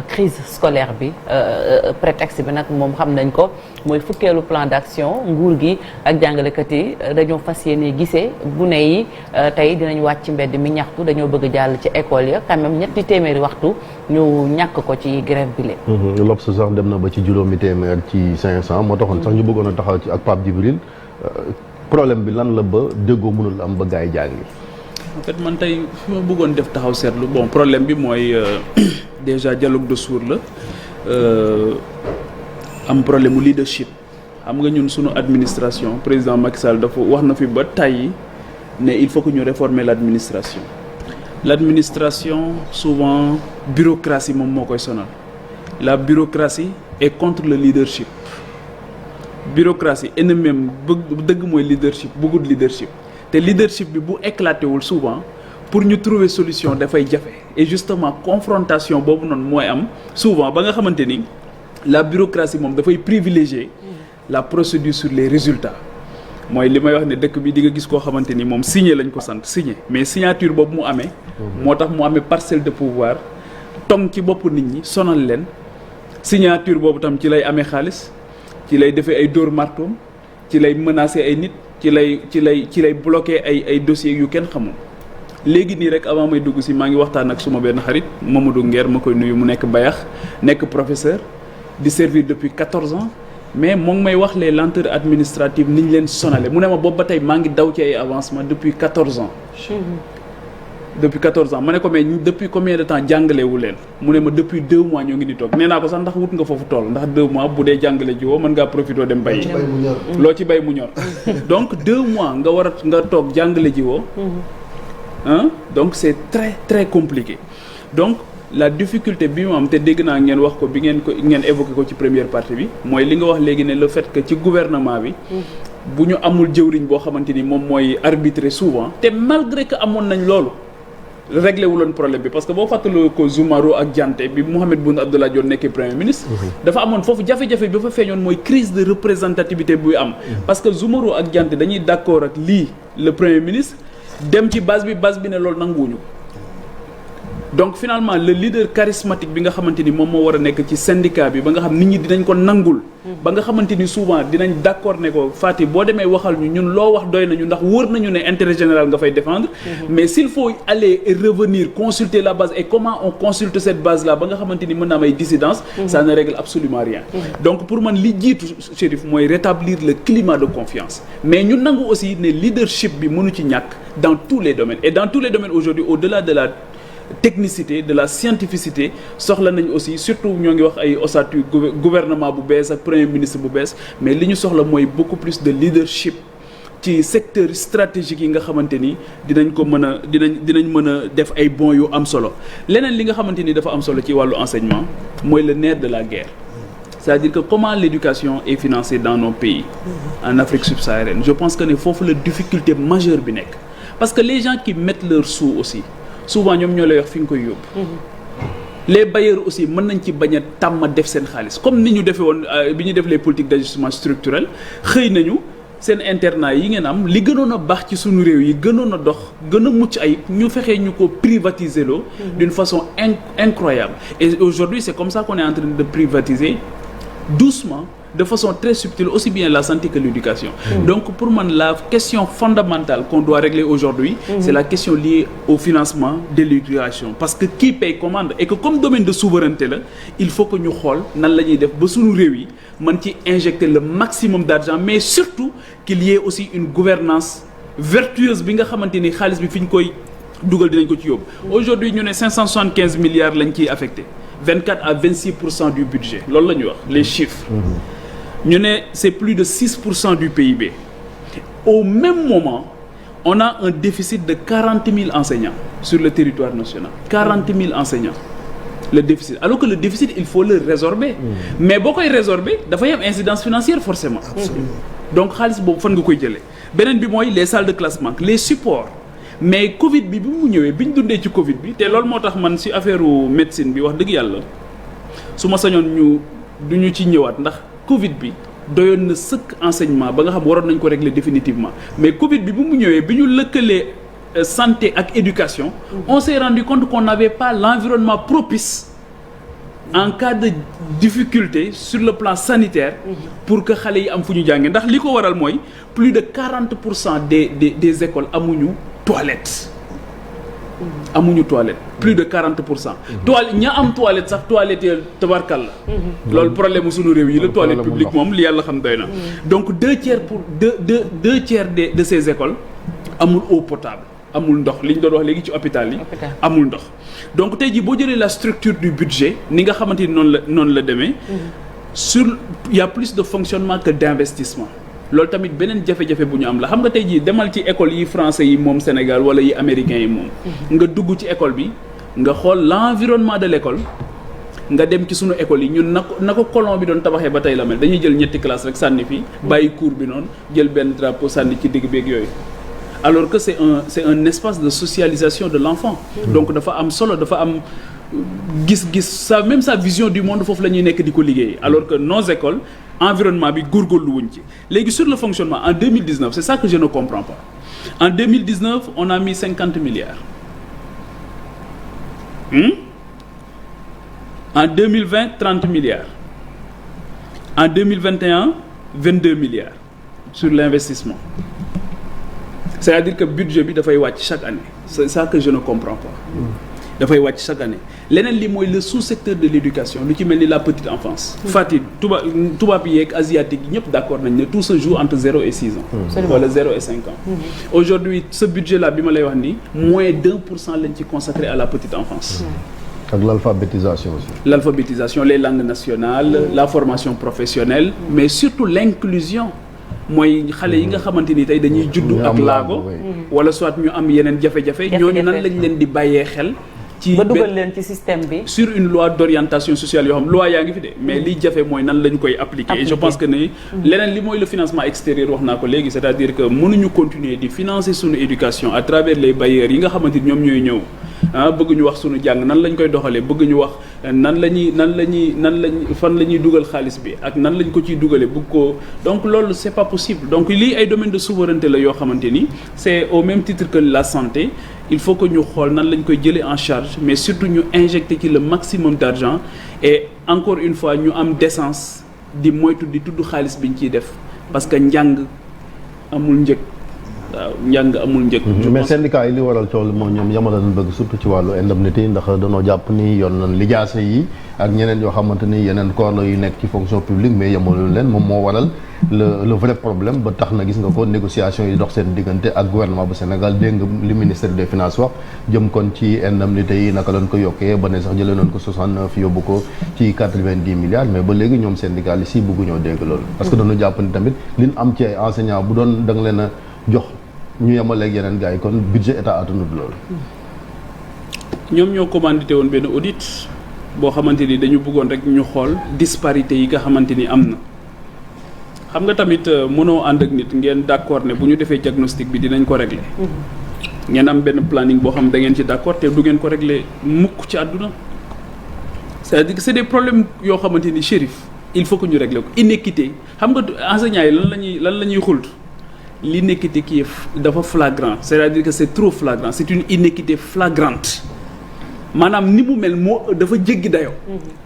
crise scolaire bi prétexte bi nag moom xam nañ ko mooy fukkeelu plan d'action nguur gi ak jàngalekat yi dañoo fas yéene gisee gune yi tey dinañ wàcc ci mbedd mi ñaxtu dañoo bëgg jàll ci école ya quand même ñetti téeméeri waxtu ñu ñàkk ko ci grève bi le L'Obs sax dem na ba ci juróomi téeméer ci 500 moo taxoon sax ñu bëggoon a taxaw ci ak Pape Djibril problème bi lan la ba déggoo mënul am ba gars yi jàngi. En fait man tey fi ma bëggoon def taxaw seetlu bon problème bi mooy déjà dialogue de sourds la am problème mu leadership xam nga ñun suñu administration président Macky Sall dafa wax na fi ba tàyyi ne il faut que ñu réformer l'administration souvent bureaucratie moom moo koy sonal la bureaucratie est contre le leadership bureaucratie ennemi bëgg dëgg mooy leadership bëggul leadership te leadership bi bu éclaté wul souvent pour ñu trouver solution dafay jafe et justement confrontation boobu noonu mooy am souvent ba nga xamante ni la bureaucratie moom dafay privilégier la procédure sur les résultats mooy li may wax ne dëkk bi di nga gis koo xamante ni moom signé lañ ko sant signé mais signature boobu mu amee moo tax mu amee parcelle de pouvoir tong ci bopp nit ñi sonal leen signature boobu tam ci lay amee xaalis ci lay defee ay dóor martoom ci lay menacer ay nit ci lay bloquer ay dossiers yu kenn xamul léegi nii rek avant may dugg si maa ngi waxtaan ak suma benn xarit Mamadou Nguer ma koy nuyu mu nekk Bayax nekk professeur di servir depuis 14 ans mais moo ngi may wax les lenteurs administratives ni ñu leen sonale mu ne ma boobu ba tey maa ngi daw ci ay avancement depuis 14 ans depuis 14 ans ma ne ko mais depuis combien de temps jàngalewu leen mu ne ma depuis 2 mois ñoo ngi ni toog nee naa ko sax ndax wut nga foofu tool ndax 2 mois bu dee jàngale jiwoo mën ngaa profité dem bay loo ci bay mu ñor donc 2 mois nga toog jàngale jiwoo donc c'est très très compliqué donc la difficulté bi mu am te dégg naa ngeen wax ko bi ngeen évoqué ko ci première partie bi mooy li nga wax léegi ne le fait que ci gouvernement bi bu ñu amul jëwriñ boo xamante ni moom mooy arbitrer souvent te malgré que amoon nañ loolu réglé wuloon problème bi parce que boo fàttaloo ko Zoumaro ak Dianté bi Mohamed Boun Abdallah Dionne nekkee premier ministre dafa amoon foofu jafe-jafe bi fa feeñoon mooy crise de représentativité buy am parce que Zoumaro ak Dianté dañuy d'accord ak lii le premier ministre dem ci base bi ne loolu nanguwuñu donc finalement le leader charismatique bi nga xamante ni moom moo war a nekk ci syndicat bi ba nga xam nit ñi dinañ ko nangul ba nga xamante ni souvent dinañ d'accord ne ko Fati boo demee waxal ñu ñun loo wax doy nañu ndax wóor nañu ne intérêt général nga fay défendre mais s'il faut aller et revenir consulter la base et comment on consulte cette base là ba nga xamante ni mën na am ay dissidence ça ne règle absolument rien donc pour man li jiitu Chérif mooy rétablir le climat de confiance mais ñu nangu aussi ne leadership bi mënu ci ñàkk dans tous les domaines et dans tous les domaines aujourd'hui au-delà de la technicité de la scientificité soxla nañ aussi surtout ñoo ngi wax ay ossature gouvernement bu bees ak premier ministre bu bees mais li ñu soxla mooy beaucoup plus de leadership ci secteur stratégique yi nga xamante ni dinañ mën a def ay bons yu am solo leneen li nga xamante ni dafa am solo ci wàllu enseignement mooy le nerf de la guerre c'est-à-dire que comment l'éducation est financée dans nos pays en Afrique subsaharienne je pense que ne foofu la difficulté majeure bi nekk parce que les gens qui mettent leurs sous aussi souvent ñoom ñoo lay wax fi nga koy yóbbu les bailleurs aussi mën nañ ci bañ a tàmm def seen xaalis comme ni ñu defee woon bi ñu def les politiques d'ajustement structurel xëy nañu seen internat yi ngeen am li gënoon a baax ci suñu réew yi gënoon a dox gën a mucc ayib ñu fexee ñu ko privatiser loo d'une façon incroyable et aujourd'hui c'est comme ça qu'on est en train de privatiser doucement de façon très subtile aussi bien la santé que l'éducation donc pour man la question fondamentale qu'on doit régler aujourd'hui c'est la question liée au financement de l'éducation parce que qui paye commande et que comme domaine de souveraineté la il faut que ñu xool nan la ñuy def ba suñu réew yi mën ci injecter le maximum d'argent mais surtout qu'il y ait aussi une gouvernance vertueuse bi nga xamante ni xaalis bi fi ñu koy dugal dinañ ko ci yóbbu aujourd'hui ñu ne 575 milliards lañ ciy affecté 24 à 26% du budget loolu la ñuy wax les chiffres ñu ne c'est plus de 6% du PIB au même moment on a un déficit de 40 000 enseignants sur le territoire national 40 000 enseignants le déficit alors que le déficit il faut le résorber mais boo koy résorber dafay am incidence financière forcément donc xaalis boobu fan nga koy jëlee beneen bi mooy les salles de classe manquent les supports mais Covid bi mu ñëwee bi ñu dundee ci Covid bi te loolu moo tax man ci affaire médecine bi wax dëgg yàlla su ma sañoon du ñu ci ñëwaat ndax Covid bi doyoon na sëkk enseignement ba nga xam waroon nañ ko régler définitivement mais Covid bi mu ñëwee bi ñu lëkkalee santé ak éducation on s'est rendu compte qu'on n'avait pas l'environnement propice en cas de difficulté sur le plan sanitaire pour que xale yi am fu ñu jàngee ndax li ko waral mooy plus de 40% des écoles amuñu toilette plus de 40%. toilette ña am toilette sax toilette yi tabarkal la. loolu problème mu sunu réew yi la toilette publique moom li yàlla xam doy na. donc deux tiers de ces écoles amul eau potable amul ndox li ñu doon wax léegi ci hôpital yi. amul ndox donc tey jii boo jëlee la structure du budget ni nga xamante ni noonu la demee. Il y a plus de fonctionnement que d'investissement. loolu tamit beneen jafe-jafe bu ñu am la xam nga tey jii demal ci école yi français yi moom Sénégal wala yi américains yi moom. nga dugg ci école bi nga xool l'environnement de l'école nga dem ci sunu école yi ñun na ko colon bi doon tabaxee ba tey la mel dañuy jël ñetti classe rek sànni fii bàyyi cours bi noonu jël benn drapeau sànni ci digg beeg yooyu alors que c'est un espace de socialisation de l'enfant. donc dafa am solo dafa am gis-gis même sa vision du monde foofu la ñuy nekk di ko liggéey alors que nos écoles environnement bi góorgóorlu wuñ ci léegi sur le fonctionnement en 2019 c'est ça que je ne comprends pas en 2019 on a mis 50 milliards en 2020 30 milliards en 2021 22 milliards sur l'investissement c'est-à-dire que budget bi dafay wàcc chaque année c'est ça que je ne comprends pas dafay wàcc chaque année leneen li mooy le sous-secteur de l'éducation lu ci mel ni la petite enfance. Fatick tubaab yeeg asiatique yi ñëpp d'accord nañ ne tout se joue entre 0 et 6 ans. wala 0 et 5 ans. Aujourd'hui ce budget là bi ma lay wax nii moins d'1% lañ ci consacré à la petite enfance. ak l'alphabétisation aussi. L'alphabétisation, les langues nationales, la formation professionnelle, mais surtout l'inclusion. mooy xale yi nga xamante ni tey dañuy juddu ak laago wala soit ñu am yeneen jafe-jafe ñooñu nan lañ leen di bàyyee xel ci ba dugal leen ci système bi sur une loi d'orientation sociale yoo xam loi yaa ngi fi de mais liy jafe mooy nan lañ koy appliquer et je pense que ne leneen li mooy le financement extérieur wax naa ko léegi c'est-à-dire que mënuñu continuer di financer sunu éducation à travers les bailleurs yi nga xamante ni ñoom ñooy ñëw bëgg ñu wax sunu jàng nan lañ koy doxalee bëgg ñu wax nan fan la ñuy dugal xaalis bi ak nan lañ ko ciy dugalee bëgg ko donc loolu c'est pas possible donc lii ay domaine de souveraineté la yoo xamante ni c'est au même titre que la santé il faut que ñu xool nan lañ koy jëlee en charge mais surtout ñu injecter ci le maximum d'argent et encore une fois ñu am décence di moytu di tudd xaalis biñ ciy def parce que njàng amul njëg waaw njàng amul njëg. mais syndicat yi li waral coow moo ñoom yamala nañ bëgg surtout ci wàllu indemnité yi ndax dañoo jàpp ni yoon nañ lijaasa yi ak ñeneen yoo xamante ni yeneen corps la yu nekk ci fonction publique mais yamalu leen moom moo waral le vrai problème ba tax na gis nga ko négociation yi dox seen diggante ak gouvernement bu Sénégal dégg nga li ministère des finances wax jëm kon ci indemnité yi naka lañ ko yokkee ba ne sax jëlee nañ ko 69 yóbbu ko ci 90 milliards mais ba léegi ñoom syndicalistes yi bëgguñoo dégg loolu. parce que dañu jàpp ni tamit liñ am ci ay enseignants bu doon da nga leen a jox ñu yemaleeg yeneen gars yi kon budget état attanut loolu. ñoom ñoo commandité woon benn audit boo xamante ni dañu bëggoon rek ñu xool disparité yi nga xamante ni am na xam nga tamit mënoo ànd ak nit ngeen d'accord ne bu ñu defee diagnostic bi dinañ ko régler. ngeen am benn planning boo xam da ngeen ci d'accord te du ngeen ko régler mukk ci àdduna. c'est-à-dire que c'est des problèmes yoo xamante ni Chérif il faut que ñu régler ko inéquité xam nga enseignants yi lan la ñuy xult l'inéquité qui est dafa flagrant c'est-à-dire que c'est trop flagrant c'est une inéquité flagrante maanaam ni mu mel moo dafa jéggi dayoo.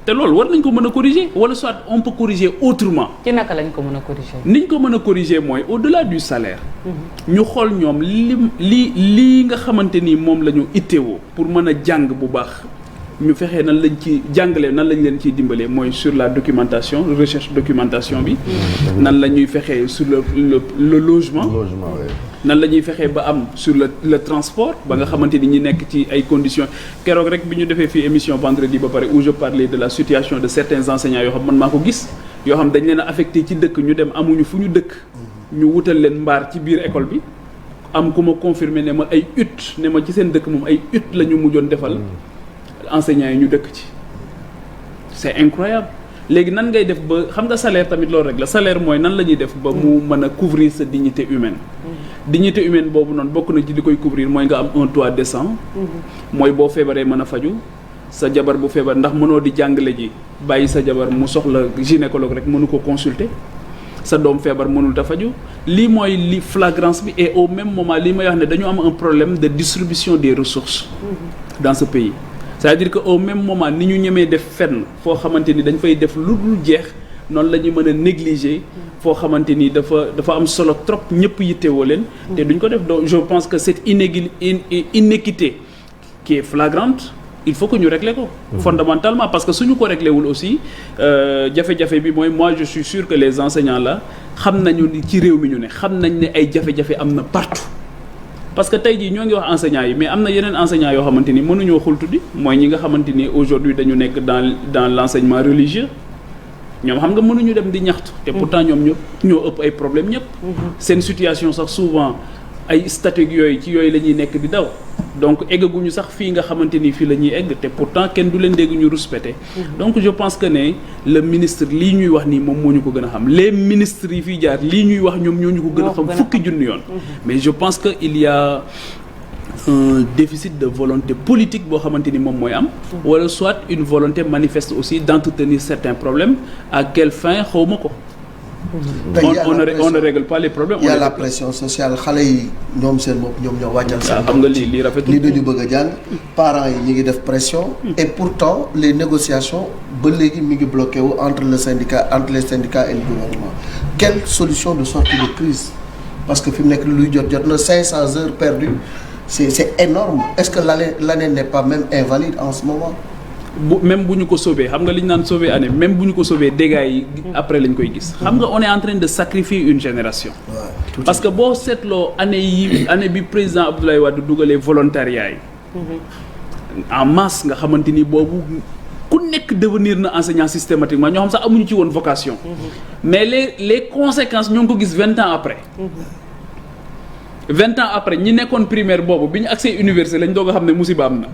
te loolu war nañ ko mën a corriger wala soit on peut corriger autrement. ci naka lañ ko mën a corriger. niñ ko mën a corriger mooy au-delà du salaire. ñu xool ñoom lii nga xamante ni moom la ñu itteewoo pour mën a jàng bu baax. ñu fexee nan lañ ci jàngalee nan lañ leen ciy dimbalee mooy sur la documentation recherche documentation bi. nan la ñuy fexee sur le logement. nan la ñuy fexee ba am sur le transport ba nga xamante ni ñi nekk ci ay conditions keroog rek bi ñu defee fii émission vendredi ba pare où je parlais de la situation de certains enseignants yoo xam man maa ko gis yoo xam dañ leen a affecté ci dëkk ñu dem amuñu fu ñu dëkk ñu wutal leen mbaar ci biir école bi am ku ma confirmer ne ma ay hutte ne ma ci seen dëkk moom ay hutte la ñu mujjoon defal enseignants yi ñu dëkk ci c'est incroyable léegi nan ngay def ba xam nga salaire tamit loolu rek la salaire mooy nan la ñuy def ba mu mën a couvrir sa dignité humaine dignité humaine boobu noonu bokk na ci li koy couvrir mooy nga am un toit décent mooy boo feebaree mën a faju sa jabar bu feebar ndax mënoo di jàngale ji bàyyi sa jabar mu soxla gynécologue rek mënu ko consulter sa doom feebar mënul ta faju lii mooy li flagrance bi et au même moment lii may wax ne dañu am un problème de distribution des ressources dans ce pays c'est-à-dire que au même moment ni ñu ñemee def fenn foo xamante ni dañ fay def lu dul jeex noonu la ñuy mën a négliger foo xamante ni dafa am solo trop ñëpp yittewoo leen. te duñ ko def donc je pense que cette inéquité qui est flagrante il faut que ñu régler ko. fondamentalement parce que suñu ko réglé wul aussi jafe-jafe bi mooy moi je suis sûr que les enseignants là xam nañu ni ci réew mi ñu ne xam nañ ne ay jafe-jafe am na partout. parce que tey jii ñoo ngi wax enseignants yi mais am na yeneen enseignants yoo xamante ni mënuñoo xultu di mooy ñi nga xamante ni aujourd'hui dañu nekk dans l'enseignement religieux ñoom xam nga mënuñu dem di ñaxtu te pourtant ñoom ñoo ëpp ay problème ñëpp seen situation sax souvent ay statuts yooyu ci yooyu la ñuy nekk di daw donc eggaguñu sax fii nga xamante ni fii la ñuy egg te pourtant kenn du leen dégg ñu respecté donc je pense que ne le ministre lii ñuy wax nii moom moo ñu ko gën a xam les ministres yi fii jaar lii ñuy wax ñoom ñoo ñu ko gën a xam fukki junni yoon mais je pense que il y a un déficit de volonté politique boo xamante ni moom mooy am wala soit une volonté manifeste aussi d'entretenir certains problèmes à quelle fin xawma ko on ne règle pas les problèmes. Il y a la pression sociale xale yi ñoom seen bopp ñoom ñoo wàccal seen xam nga lii rafetul lii dañu bëgg a jàng parents yi ñu ngi def pression et pourtant les négociations ba léegi mi ngi bloqué wu entre les syndicats et le gouvernement. Quelle solution de sortie de crise parce que fi mu nekk luy jot na 500 heures perdues c'est énorme est-ce que l'année n'est pas même invalide en ce moment. Même bu ñu ko sauver xam nga li ñu naan sauver année même bu ñu ko sauver dégâts yi après lañ koy gis xam nga on est en train de sacrifier une génération parce que boo seetloo année bi président Abdoulaye Wade dugalee volontariat yi en masse nga xamante ni boobu ku nekk devenir na enseignant systématiquement ñoo xam sax amuñu ci woon vocation mais les conséquences ñoo ngi ko gis 20 ans après 20 ans après ñi nekkoon primaire boobu bi ñu accès université lañ doog a xam ne musiba am na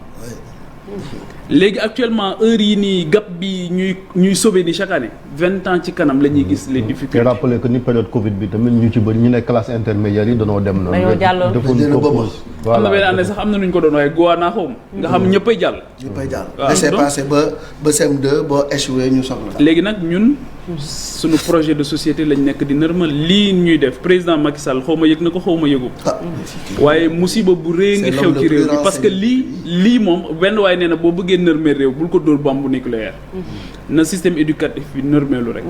léegi actuellement heure yi nii gap bi ñuy sauver ni chaque année 20 ans ci kanam la ñuy gis les difficultés. te rappeler que ni période Covid bi tamit ñu ci bëri ñu nekk classe intermédiaire yi danoo dem na. dañoo jàlloon defuñu ko pause. am na benn année sax am na nu ñu ko doon waaye Goana xaw ma nga xam ñëppay jàll. ñëppay jàll. laissez passer ba CM2 boo échoué ñu soxla. léegi nag ñun suñu projet de société lañ nekk di normal lii ñuy def président Macky Sall xaw ma yëg na ko xaw ma yëgu waaye musiba bu rëy ngi xew ci réew mi parce que lii moom benn waaye nee na boo bëggee nërmeel réew bul ko dóor bombe nucléaire na système éducatif bi nërmeelu rek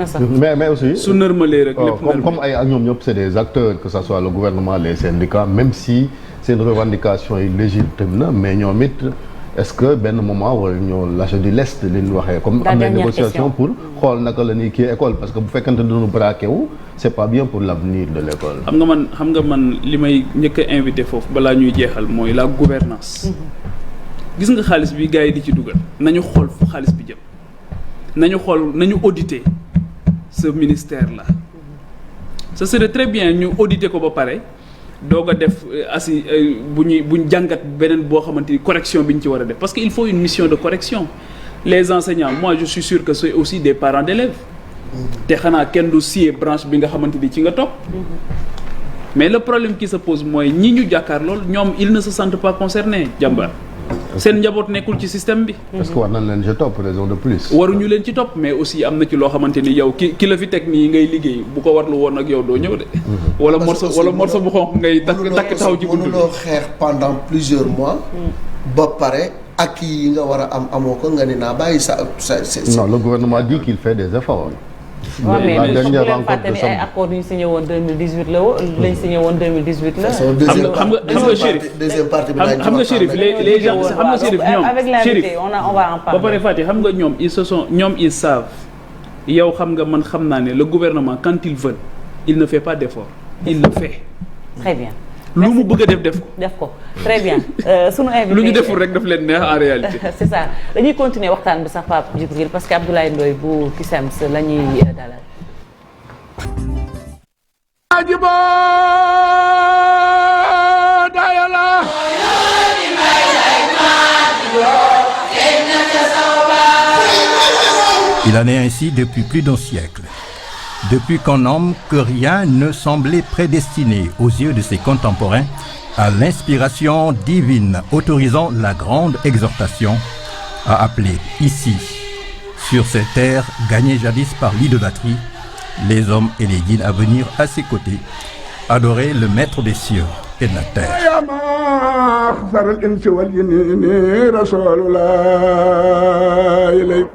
mais aussi su nërmalee rek lépp comme ay ak ñoom ñëpp c'est des acteurs que ça soit le gouvernement les syndicats même si seen revendication yi légitime na mais ñoom it est-ce que benn moment wala ñoo lâcher du lest li ñu waxee comme am na négociation pour xool naka la ñuy kii école parce que bu fekkante dañu braqué wu c'est pas bien pour l'avenir de l'école. xam nga man li may njëkk a invité foofu balaa ñuy jeexal mooy la gouvernance gis nga xaalis bi gars yi di ci dugal nañu xool fu xaalis bi jëm nañu auditer ce ministère là ce serait très bien ñu auditer ko ba pare doog a def buñ jàngat beneen boo xamante ni correction bi ñu ci war a def parce que il faut une mission de correction les enseignants moi je suis sûr que c'est aussi des parents d'élèves te xanaa kenn du scier branche bi nga xamante ni ci nga topp mais le problème qui se pose mooy ñi ñu jàkkaar lool ñoom ils ne se sentent pas concernés jàmbaar seen njaboot nekkul ci système bi. est-ce que war nañ leen ci topp raison de plus. waruñu leen ci topp mais aussi am na ci loo xamante ni yow ki la fi teg nii ngay liggéey bu ko warlu woon ak yow doo ñëw de. wala morso bu xonq ngay takk taxaw ci buntu bi. mënuloo xeex pendant plusieurs mois. ba pare ak yi nga war a am amoo ko nga ne naa bàyyi sa. non le gouvernement dit qu'il fait des efforts. waaw mais bu leen fàtte ni ay accords yu ñu signé woon 2018 la woon lañ signé woon 2018 la. xam nga Chérif deuxième partie bi xam nga Chérif les gens xam nga Chérif ñoom avec l'invité on va en parler. ba pare fàtte xam nga ñoom ils savent yow xam nga man xam naa ne le gouvernement quand il veut il ne fait pas d'effort il le fait. très bien. lu mu bëgg a def ko très bien sunu invité lu ñu deful rek daf leen neex en réalité. c'est ça dañuy continuer waxtaan bi sax Pape Djibril parce que Abdoulaye Ndoye bu CUSEMS la ñuy dalal. Il en est ainsi depuis plus d'un siècle. Depuis qu'un homme que rien ne semblait prédestiné aux yeux de ses contemporains à l'inspiration divine autorisant la grande exhortation à appeler ici, sur cette terre gagnée jadis par l'idolâtrie, les hommes et les guides à venir à ses côtés, adorer le maître des cieux et de la terre. ما أخسر الإنس والجن رسول الله إليه